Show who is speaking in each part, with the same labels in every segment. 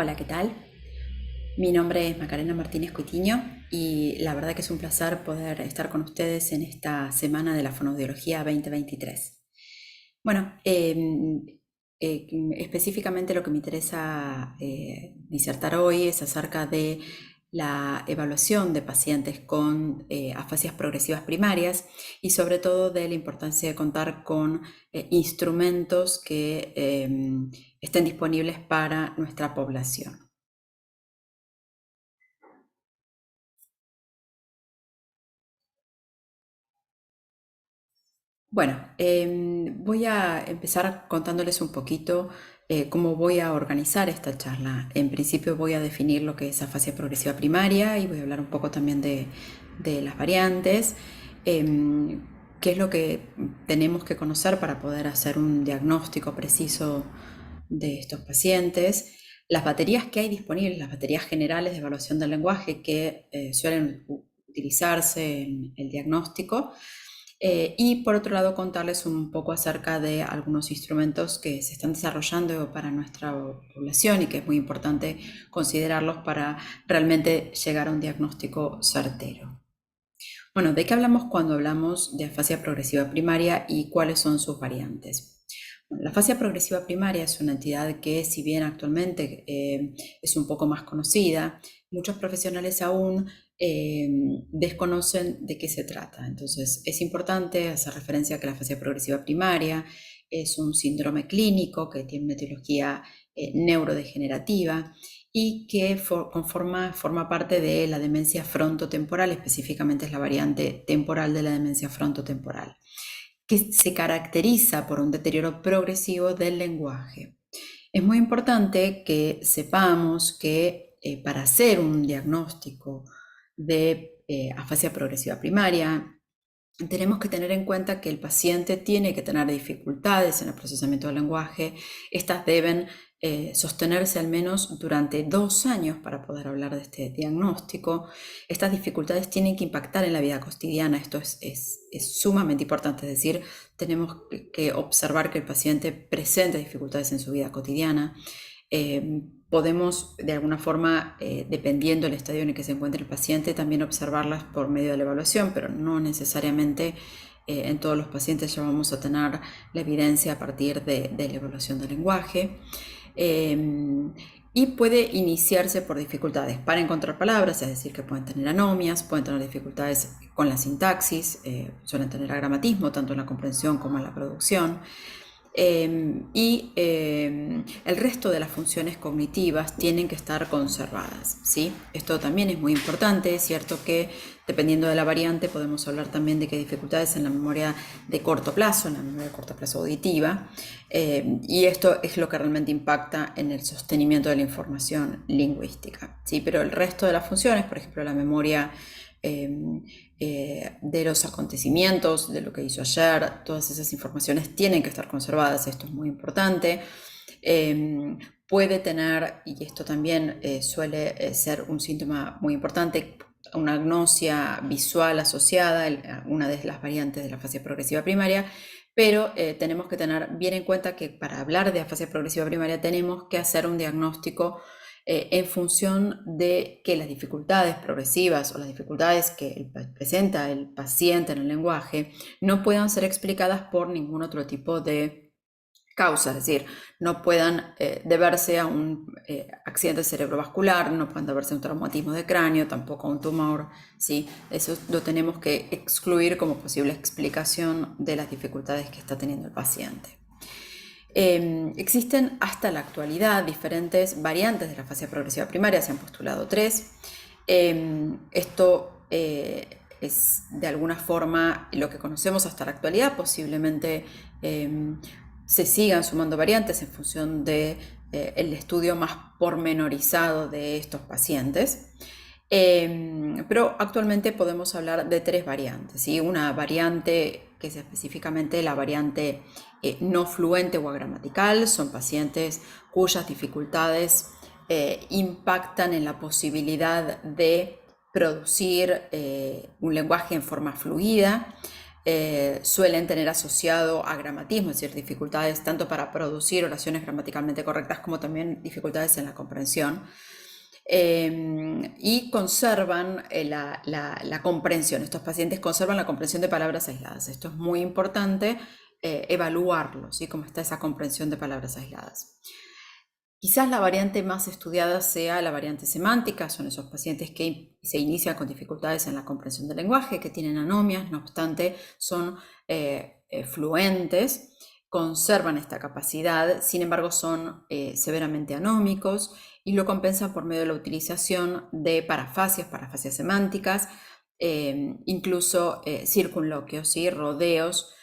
Speaker 1: Hola, ¿qué tal? Mi nombre es Macarena Martínez Coitiño y la verdad que es un placer poder estar con ustedes en esta semana de la Fonoaudiología 2023. Bueno, específicamente lo que me interesa disertar hoy es acerca de la evaluación de pacientes con afasias progresivas primarias y sobre todo de la importancia de contar con instrumentos que estén disponibles para nuestra población. Bueno, voy a empezar contándoles un poquito cómo voy a organizar esta charla. En principio voy a definir lo que es afasia progresiva primaria y voy a hablar un poco también de las variantes, qué es lo que tenemos que conocer para poder hacer un diagnóstico preciso de estos pacientes, las baterías que hay disponibles, las baterías generales de evaluación del lenguaje que suelen utilizarse en el diagnóstico. Y por otro lado, contarles un poco acerca de algunos instrumentos que se están desarrollando para nuestra población y que es muy importante considerarlos para realmente llegar a un diagnóstico certero. Bueno, ¿de qué hablamos cuando hablamos de afasia progresiva primaria y cuáles son sus variantes? Bueno, la afasia progresiva primaria es una entidad que, si bien actualmente es un poco más conocida, muchos profesionales aún desconocen de qué se trata. Entonces, es importante hacer referencia a que la afasia progresiva primaria es un síndrome clínico que tiene una etiología neurodegenerativa y que forma parte de la demencia frontotemporal, específicamente es la variante temporal de la demencia frontotemporal, que se caracteriza por un deterioro progresivo del lenguaje. Es muy importante que sepamos que para hacer un diagnóstico de afasia progresiva primaria, tenemos que tener en cuenta que el paciente tiene que tener dificultades en el procesamiento del lenguaje. Estas deben sostenerse al menos durante 2 años para poder hablar de este diagnóstico. Estas dificultades tienen que impactar en la vida cotidiana. Esto es sumamente importante, es decir, tenemos que observar que el paciente presenta dificultades en su vida cotidiana. Podemos de alguna forma, dependiendo del estadio en el que se encuentre el paciente, también observarlas por medio de la evaluación, pero no necesariamente en todos los pacientes ya vamos a tener la evidencia a partir de la evaluación del lenguaje. Y puede iniciarse por dificultades para encontrar palabras, es decir, que pueden tener anomias, pueden tener dificultades con la sintaxis, suelen tener agramatismo tanto en la comprensión como en la producción. El resto de las funciones cognitivas tienen que estar conservadas, ¿sí? Esto también es muy importante. Es cierto que dependiendo de la variante podemos hablar también de que hay dificultades en la memoria de corto plazo, en la memoria de corto plazo auditiva, y esto es lo que realmente impacta en el sostenimiento de la información lingüística, ¿sí? Pero el resto de las funciones, por ejemplo la memoria de los acontecimientos, de lo que hizo ayer, todas esas informaciones tienen que estar conservadas, esto es muy importante. Puede tener, y esto también suele ser un síntoma muy importante, una agnosia visual asociada, una de las variantes de la afasia progresiva primaria, pero tenemos que tener bien en cuenta que para hablar de afasia progresiva primaria tenemos que hacer un diagnóstico en función de que las dificultades progresivas o las dificultades que presenta el paciente en el lenguaje no puedan ser explicadas por ningún otro tipo de causa, es decir, no puedan deberse a un accidente cerebrovascular, no pueden deberse a un traumatismo de cráneo, tampoco a un tumor, ¿sí? Eso lo tenemos que excluir como posible explicación de las dificultades que está teniendo el paciente. Existen hasta la actualidad diferentes variantes de la afasia progresiva primaria, se han postulado 3. Esto es de alguna forma lo que conocemos hasta la actualidad. Posiblemente se sigan sumando variantes en función de el estudio más pormenorizado de estos pacientes. Pero actualmente podemos hablar de 3 variantes, ¿sí? Una variante que es específicamente la variante no fluente o agramatical, son pacientes cuyas dificultades impactan en la posibilidad de producir un lenguaje en forma fluida. suelen tener asociado a gramatismo, es decir, dificultades tanto para producir oraciones gramaticalmente correctas como también dificultades en la comprensión. Y conservan la comprensión. Estos pacientes conservan la comprensión de palabras aisladas. Esto es muy importante, evaluarlo, ¿sí? Cómo está esa comprensión de palabras aisladas. Quizás la variante más estudiada sea la variante semántica, son esos pacientes que se inician con dificultades en la comprensión del lenguaje, que tienen anomias, no obstante son fluentes, conservan esta capacidad, sin embargo son severamente anómicos y lo compensan por medio de la utilización de parafasias semánticas, incluso circunloquios, ¿sí? Rodeos,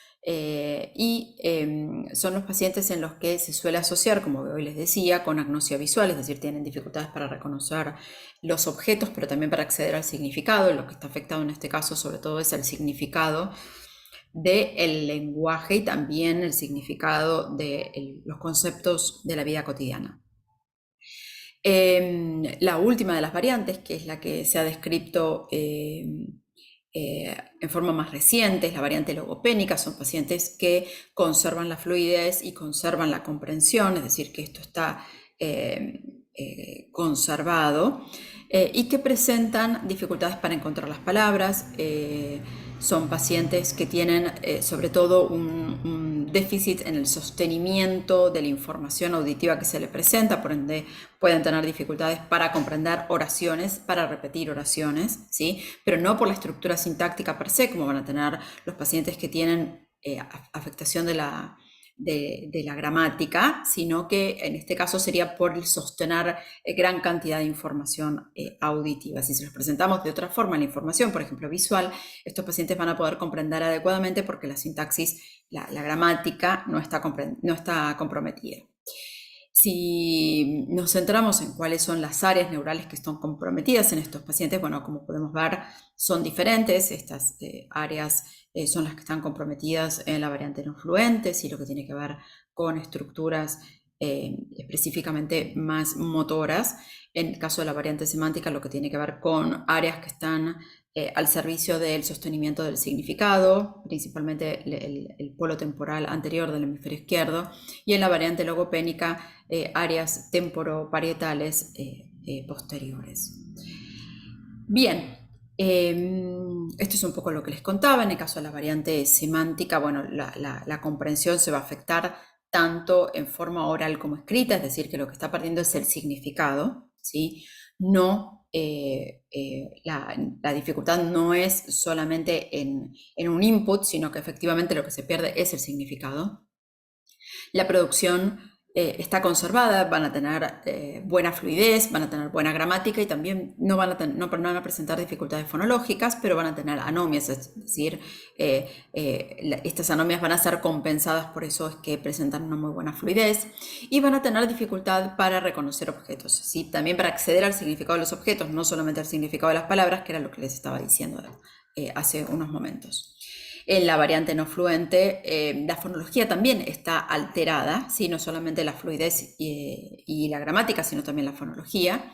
Speaker 1: son los pacientes en los que se suele asociar, como hoy les decía, con agnosia visual, es decir, tienen dificultades para reconocer los objetos, pero también para acceder al significado. Lo que está afectado en este caso sobre todo es el significado del lenguaje y también el significado de los conceptos de la vida cotidiana. La última de las variantes, que es la que se ha descrito en forma más reciente, es la variante logopénica, son pacientes que conservan la fluidez y conservan la comprensión, es decir, que esto está conservado, y que presentan dificultades para encontrar las palabras. Son pacientes que tienen sobre todo un déficit en el sostenimiento de la información auditiva que se les presenta, por ende pueden tener dificultades para comprender oraciones, para repetir oraciones, ¿sí? Pero no por la estructura sintáctica per se, como van a tener los pacientes que tienen afectación de la gramática, sino que en este caso sería por el sostener gran cantidad de información auditiva. Si se los presentamos de otra forma la información, por ejemplo visual, estos pacientes van a poder comprender adecuadamente porque la sintaxis, la gramática no está comprometida. Si nos centramos en cuáles son las áreas neurales que están comprometidas en estos pacientes, bueno, como podemos ver, son diferentes. Estas áreas son las que están comprometidas en la variante no fluente, y lo que tiene que ver con estructuras específicamente más motoras. En el caso de la variante semántica, lo que tiene que ver con áreas que están al servicio del sostenimiento del significado, principalmente el polo temporal anterior del hemisferio izquierdo, y en la variante logopénica, áreas temporoparietales posteriores. Bien, esto es un poco lo que les contaba. En el caso de la variante semántica, bueno, la comprensión se va a afectar tanto en forma oral como escrita, es decir, que lo que está perdiendo es el significado, ¿sí? No, la dificultad no es solamente en un input, sino que efectivamente lo que se pierde es el significado. La producción está conservada, van a tener buena fluidez, van a tener buena gramática y también no van a presentar dificultades fonológicas, pero van a tener anomias, es decir, estas anomias van a ser compensadas, por eso es que presentan una muy buena fluidez, y van a tener dificultad para reconocer objetos, ¿sí? También para acceder al significado de los objetos, no solamente al significado de las palabras, que era lo que les estaba diciendo hace unos momentos. En la variante no fluente, la fonología también está alterada, ¿sí? No solamente la fluidez y la gramática, sino también la fonología.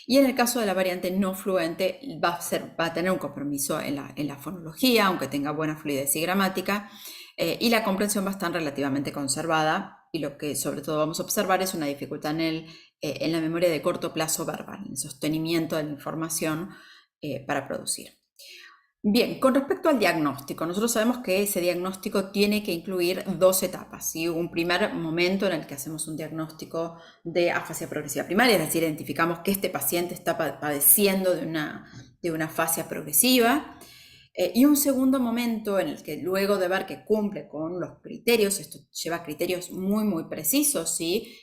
Speaker 1: Y en el caso de la variante no fluente, va a tener un compromiso en la fonología, aunque tenga buena fluidez y gramática, y la comprensión va a estar relativamente conservada, y lo que sobre todo vamos a observar es una dificultad en la memoria de corto plazo verbal, en el sostenimiento de la información para producir. Bien, con respecto al diagnóstico, nosotros sabemos que ese diagnóstico tiene que incluir dos etapas, ¿sí? Un primer momento en el que hacemos un diagnóstico de afasia progresiva primaria, es decir, identificamos que este paciente está padeciendo de una afasia progresiva, y un segundo momento en el que luego de ver que cumple con los criterios, esto lleva criterios muy, muy precisos, ¿sí?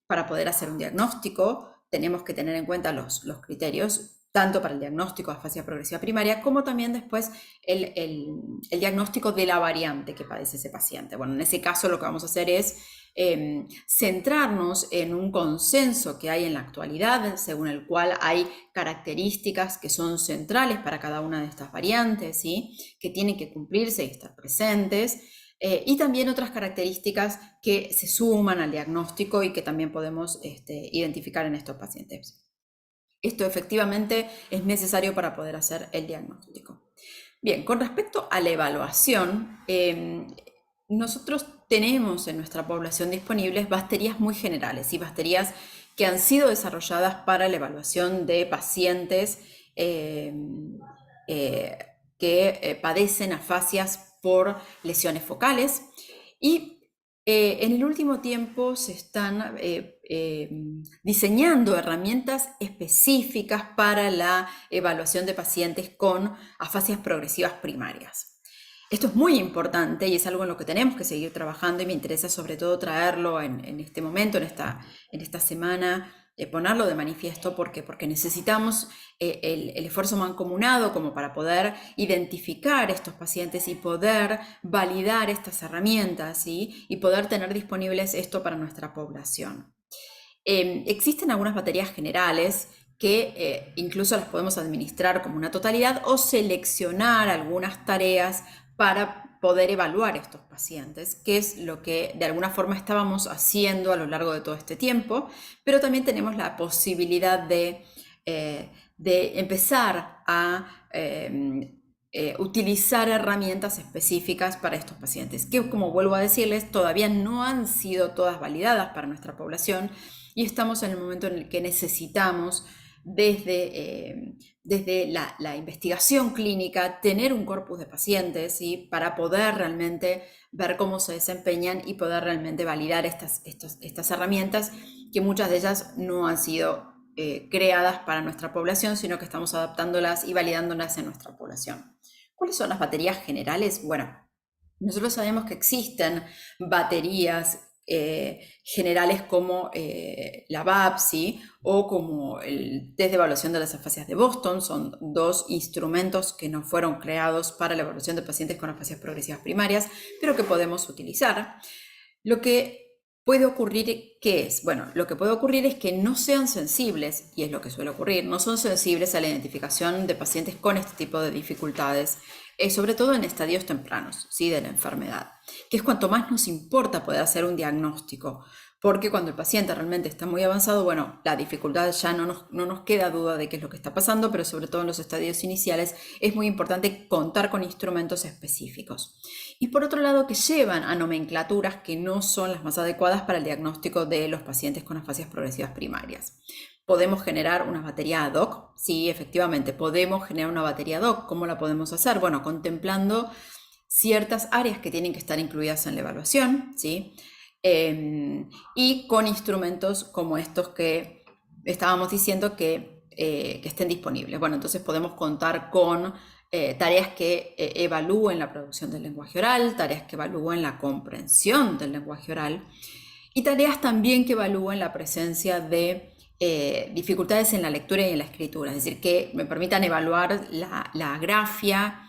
Speaker 1: Para poder hacer un diagnóstico tenemos que tener en cuenta los criterios, tanto para el diagnóstico de afasia progresiva primaria, como también después el diagnóstico de la variante que padece ese paciente. Bueno, en ese caso lo que vamos a hacer es centrarnos en un consenso que hay en la actualidad, según el cual hay características que son centrales para cada una de estas variantes, ¿sí? Que tienen que cumplirse y estar presentes, y también otras características que se suman al diagnóstico y que también podemos identificar en estos pacientes. Esto efectivamente es necesario para poder hacer el diagnóstico. Bien, con respecto a la evaluación, nosotros tenemos en nuestra población disponibles baterías muy generales y baterías que han sido desarrolladas para la evaluación de pacientes eh, eh, que padecen afasias por lesiones focales y en el último tiempo se están diseñando herramientas específicas para la evaluación de pacientes con afasias progresivas primarias. Esto es muy importante y es algo en lo que tenemos que seguir trabajando y me interesa sobre todo traerlo en este momento, en esta semana, ponerlo de manifiesto porque necesitamos el esfuerzo mancomunado como para poder identificar estos pacientes y poder validar estas herramientas, ¿sí? Y poder tener disponibles esto para nuestra población. Existen algunas baterías generales que incluso las podemos administrar como una totalidad o seleccionar algunas tareas para poder evaluar estos pacientes, que es lo que de alguna forma estábamos haciendo a lo largo de todo este tiempo, pero también tenemos la posibilidad de empezar a utilizar herramientas específicas para estos pacientes, que como vuelvo a decirles, todavía no han sido todas validadas para nuestra población y estamos en el momento en el que necesitamos desde la investigación clínica tener un corpus de pacientes, ¿sí? Para poder realmente ver cómo se desempeñan y poder realmente validar estas herramientas, que muchas de ellas no han sido creadas para nuestra población, sino que estamos adaptándolas y validándolas en nuestra población. ¿Cuáles son las baterías generales? Bueno, nosotros sabemos que existen baterías generales como la BAPSI o como el test de evaluación de las afasias de Boston. Son dos instrumentos que no fueron creados para la evaluación de pacientes con afasias progresivas primarias, pero que podemos utilizar. Lo que puede ocurrir, ¿qué es? Bueno, lo que puede ocurrir es que no sean sensibles, y es lo que suele ocurrir, no son sensibles a la identificación de pacientes con este tipo de dificultades, sobre todo en estadios tempranos, ¿sí? De la enfermedad, que es cuanto más nos importa poder hacer un diagnóstico, porque cuando el paciente realmente está muy avanzado, bueno, la dificultad ya no nos queda duda de qué es lo que está pasando, pero sobre todo en los estadios iniciales es muy importante contar con instrumentos específicos. Y por otro lado, que llevan a nomenclaturas que no son las más adecuadas para el diagnóstico de los pacientes con afasias progresivas primarias. ¿Podemos generar una batería ad hoc? Sí, efectivamente, podemos generar una batería ad hoc. ¿Cómo la podemos hacer? Bueno, contemplando ciertas áreas que tienen que estar incluidas en la evaluación, ¿sí? Y con instrumentos como estos que estábamos diciendo que estén disponibles. Bueno, entonces podemos contar con tareas que evalúen la producción del lenguaje oral, tareas que evalúen la comprensión del lenguaje oral y tareas también que evalúen la presencia de dificultades en la lectura y en la escritura, es decir, que me permitan evaluar la grafia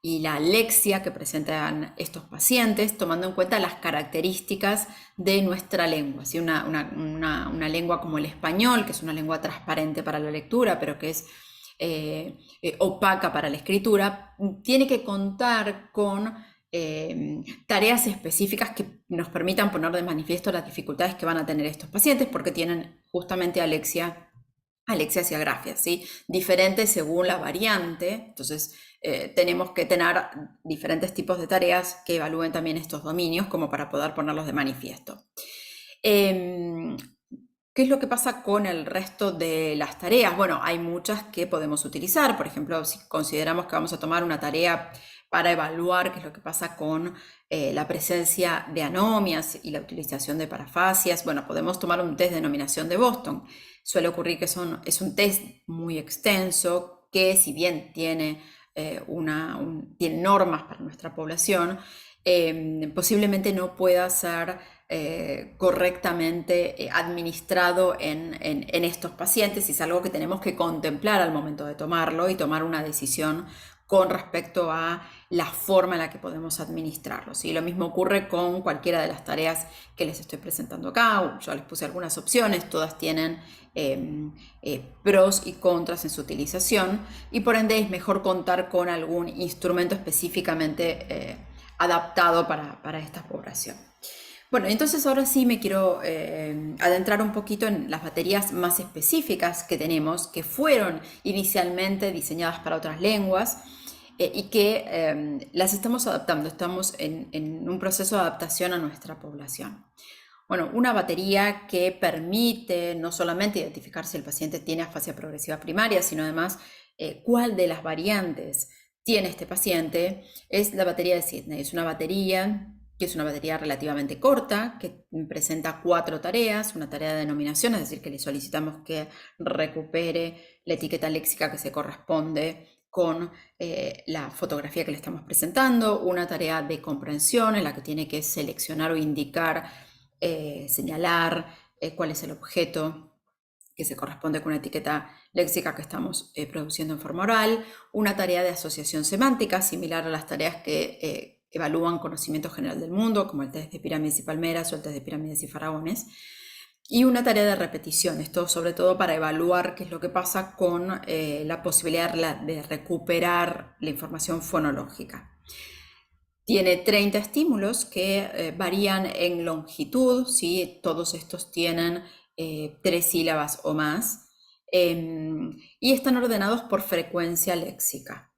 Speaker 1: y la alexia que presentan estos pacientes, tomando en cuenta las características de nuestra lengua. ¿Sí? Una lengua como el español, que es una lengua transparente para la lectura, pero que es opaca para la escritura, tiene que contar con tareas específicas que nos permitan poner de manifiesto las dificultades que van a tener estos pacientes porque tienen justamente alexia y agrafia, ¿sí? Diferentes según la variante. Entonces tenemos que tener diferentes tipos de tareas que evalúen también estos dominios como para poder ponerlos de manifiesto. ¿Qué es lo que pasa con el resto de las tareas? Bueno, hay muchas que podemos utilizar. Por ejemplo, si consideramos que vamos a tomar una tarea para evaluar qué es lo que pasa con la presencia de anomias y la utilización de parafasias, bueno, podemos tomar un test de denominación de Boston. Suele ocurrir que es un test muy extenso que, si bien tiene, tiene normas para nuestra población, posiblemente no pueda ser correctamente administrado en estos pacientes, y es algo que tenemos que contemplar al momento de tomarlo y tomar una decisión con respecto a la forma en la que podemos administrarlo. ¿Sí? Lo mismo ocurre con cualquiera de las tareas que les estoy presentando acá. Yo les puse algunas opciones, todas tienen pros y contras en su utilización, y por ende es mejor contar con algún instrumento específicamente adaptado para esta población. Bueno, entonces ahora sí me quiero adentrar un poquito en las baterías más específicas que tenemos, que fueron inicialmente diseñadas para otras lenguas y que las estamos adaptando, estamos en un proceso de adaptación a nuestra población. Bueno, una batería que permite no solamente identificar si el paciente tiene afasia progresiva primaria, sino además cuál de las variantes tiene este paciente, es la batería de Sidney. Es una batería que es una batería relativamente corta, que presenta 4 tareas, una tarea de denominación, es decir, que le solicitamos que recupere la etiqueta léxica que se corresponde con la fotografía que le estamos presentando, una tarea de comprensión en la que tiene que seleccionar o indicar, señalar cuál es el objeto que se corresponde con una etiqueta léxica que estamos produciendo en forma oral, una tarea de asociación semántica similar a las tareas que evalúan conocimiento general del mundo, como el test de pirámides y palmeras o el test de pirámides y faraones, y una tarea de repetición, esto sobre todo para evaluar qué es lo que pasa con la posibilidad de recuperar la información fonológica. Tiene 30 estímulos que varían en longitud, ¿sí? Todos estos tienen 3 sílabas o más, y están ordenados por frecuencia léxica.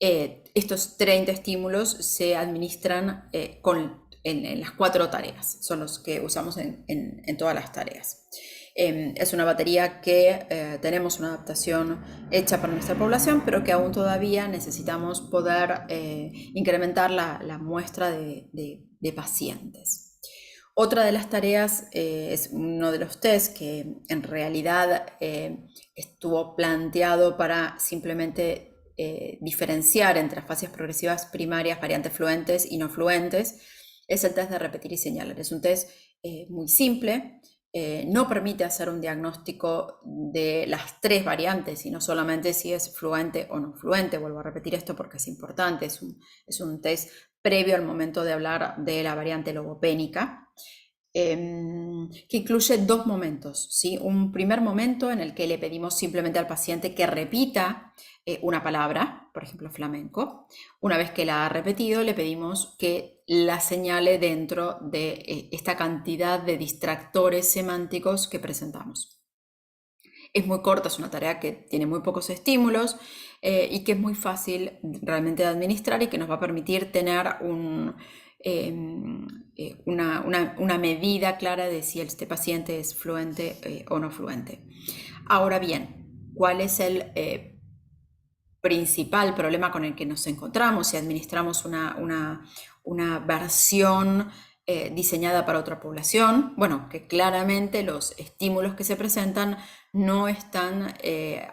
Speaker 1: Estos 30 estímulos se administran en las 4 tareas, son los que usamos en todas las tareas. Es una batería que tenemos una adaptación hecha para nuestra población, pero que aún todavía necesitamos poder incrementar la muestra de pacientes. Otra de las tareas es uno de los test que en realidad estuvo planteado para simplemente diferenciar entre afasias progresivas primarias, variantes fluentes y no fluentes, es el test de repetir y señalar. Es un test muy simple, no permite hacer un diagnóstico de las 3 variantes, sino solamente si es fluente o no fluente. Vuelvo a repetir esto porque es importante, es un test previo al momento de hablar de la variante logopénica, que incluye 2 momentos, ¿sí? Un primer momento en el que le pedimos simplemente al paciente que repita una palabra, por ejemplo flamenco. Una vez que la ha repetido, le pedimos que la señale dentro de esta cantidad de distractores semánticos que presentamos. Es muy corta, es una tarea que tiene muy pocos estímulos y que es muy fácil realmente de administrar y que nos va a permitir tener una medida clara de si este paciente es fluente o no fluente. Ahora bien, ¿cuál es el principal problema con el que nos encontramos si administramos una versión diseñada para otra población? Bueno, que claramente los estímulos que se presentan no están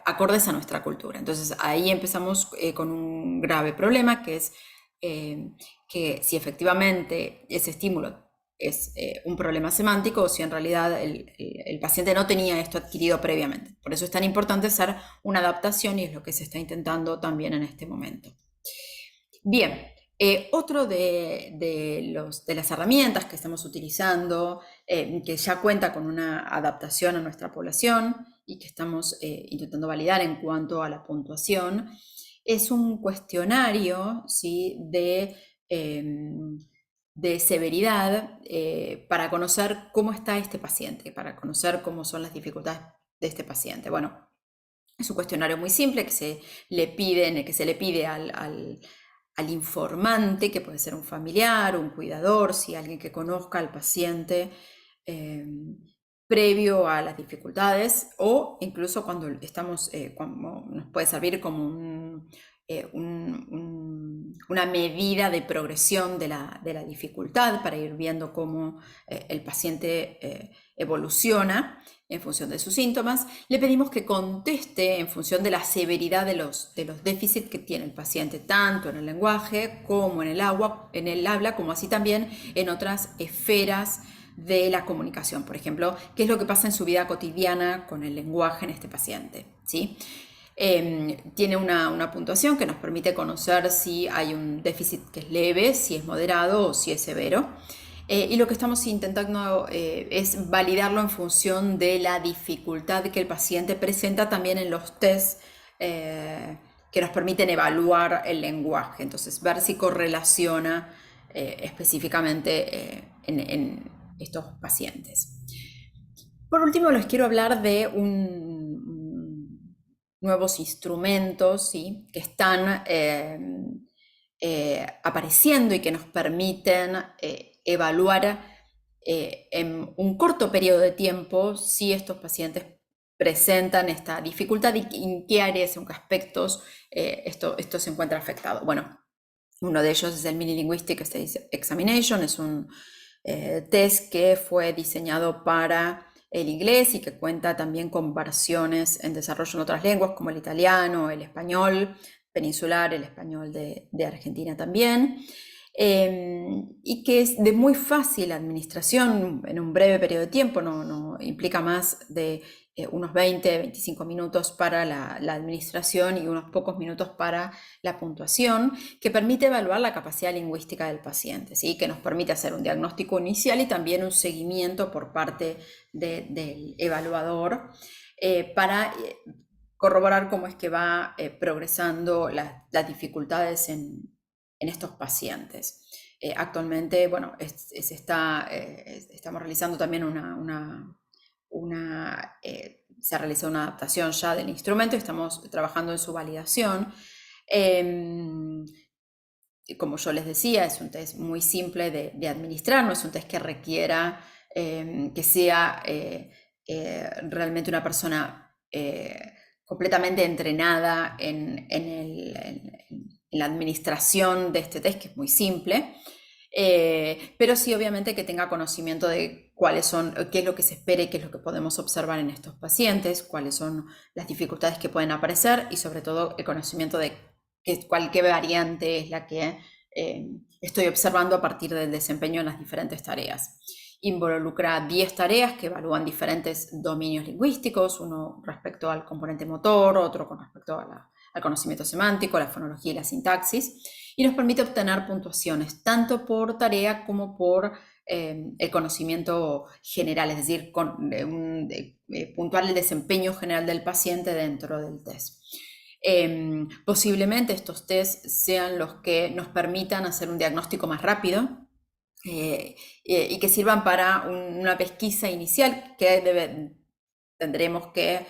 Speaker 1: acordes a nuestra cultura. Entonces ahí empezamos con un grave problema, que es que si efectivamente ese estímulo es un problema semántico o si en realidad el paciente no tenía esto adquirido previamente. Por eso es tan importante hacer una adaptación y es lo que se está intentando también en este momento. Bien, otro de las herramientas que estamos utilizando, que ya cuenta con una adaptación a nuestra población y que estamos intentando validar en cuanto a la puntuación, es un cuestionario, ¿sí? De severidad para conocer cómo está este paciente, para conocer cómo son las dificultades de este paciente. Bueno, es un cuestionario muy simple que se le pide al informante, que puede ser un familiar, un cuidador, si alguien que conozca al paciente previo a las dificultades, o incluso cuando estamos, como nos puede servir como una medida de progresión de la dificultad para ir viendo cómo el paciente evoluciona en función de sus síntomas. Le pedimos que conteste en función de la severidad de los déficits que tiene el paciente, tanto en el lenguaje como en el habla, como así también en otras esferas de la comunicación. Por ejemplo, qué es lo que pasa en su vida cotidiana con el lenguaje en este paciente, ¿sí? Tiene una puntuación que nos permite conocer si hay un déficit que es leve, si es moderado o si es severo. Y lo que estamos intentando es validarlo en función de la dificultad que el paciente presenta también en los tests que nos permiten evaluar el lenguaje. Entonces, ver si correlaciona específicamente en estos pacientes. Por último, les quiero hablar de nuevos instrumentos, ¿sí?, que están apareciendo y que nos permiten evaluar en un corto periodo de tiempo si estos pacientes presentan esta dificultad y en qué áreas, en qué aspectos esto se encuentra afectado. Bueno, uno de ellos es el Mini Linguistic Examination, es un test que fue diseñado para el inglés y que cuenta también con versiones en desarrollo en otras lenguas como el italiano, el español peninsular, el español de Argentina también, y que es de muy fácil administración en un breve periodo de tiempo, no implica más de unos 20-25 minutos para la administración y unos pocos minutos para la puntuación, que permite evaluar la capacidad lingüística del paciente, ¿sí?, que nos permite hacer un diagnóstico inicial y también un seguimiento por parte del evaluador para corroborar cómo es que va progresando las dificultades en estos pacientes. Actualmente, bueno, estamos realizando también se ha realizado una adaptación ya del instrumento, estamos trabajando en su validación. Como yo les decía, es un test muy simple de administrar, no es un test que requiera que sea realmente una persona completamente entrenada en la administración de este test, que es muy simple, pero sí obviamente que tenga conocimiento de qué es lo que se espera y qué es lo que podemos observar en estos pacientes, cuáles son las dificultades que pueden aparecer y sobre todo el conocimiento de qué variante es la que estoy observando a partir del desempeño en las diferentes tareas. Involucra 10 tareas que evalúan diferentes dominios lingüísticos, uno respecto al componente motor, otro con respecto al conocimiento semántico, la fonología y la sintaxis, y nos permite obtener puntuaciones tanto por tarea como por el conocimiento general, es decir, puntuar el desempeño general del paciente dentro del test. Posiblemente estos test sean los que nos permitan hacer un diagnóstico más rápido y que sirvan para una pesquisa inicial que tendremos que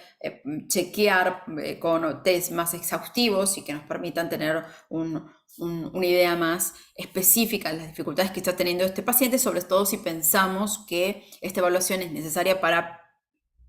Speaker 1: chequear con test más exhaustivos y que nos permitan tener una idea más específica de las dificultades que está teniendo este paciente, sobre todo si pensamos que esta evaluación es necesaria para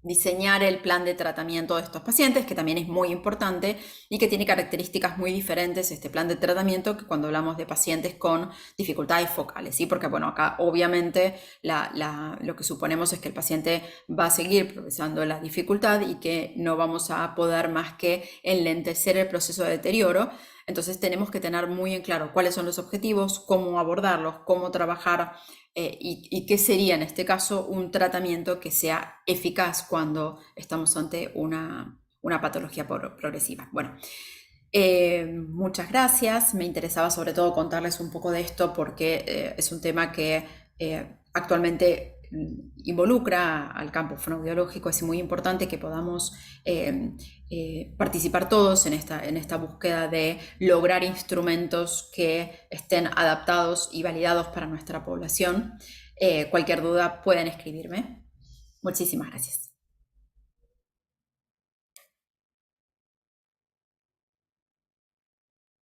Speaker 1: diseñar el plan de tratamiento de estos pacientes, que también es muy importante y que tiene características muy diferentes este plan de tratamiento que cuando hablamos de pacientes con dificultades focales, ¿sí? Porque bueno, acá obviamente lo que suponemos es que el paciente va a seguir progresando la dificultad y que no vamos a poder más que enlentecer el proceso de deterioro. Entonces tenemos que tener muy en claro cuáles son los objetivos, cómo abordarlos, cómo trabajar y qué sería en este caso un tratamiento que sea eficaz cuando estamos ante una patología progresiva. Bueno, muchas gracias. Me interesaba sobre todo contarles un poco de esto porque es un tema que actualmente involucra al campo fonoaudiológico. Es muy importante que podamos participar todos en esta búsqueda de lograr instrumentos que estén adaptados y validados para nuestra población. Cualquier duda pueden escribirme. Muchísimas gracias.